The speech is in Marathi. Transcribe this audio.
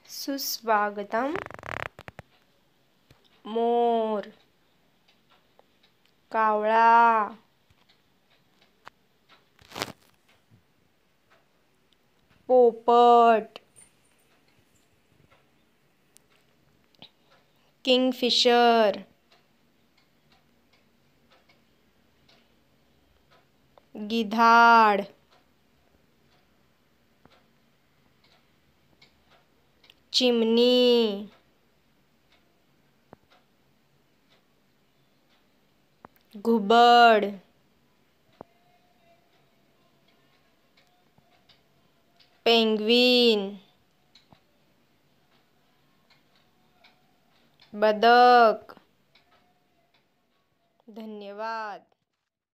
सुस्वागतम, मोर, कावळा, पोपट, किंगफिशर, गिधाड, चिमणी, घुबड, पेंग्विन, बदक। धन्यवाद।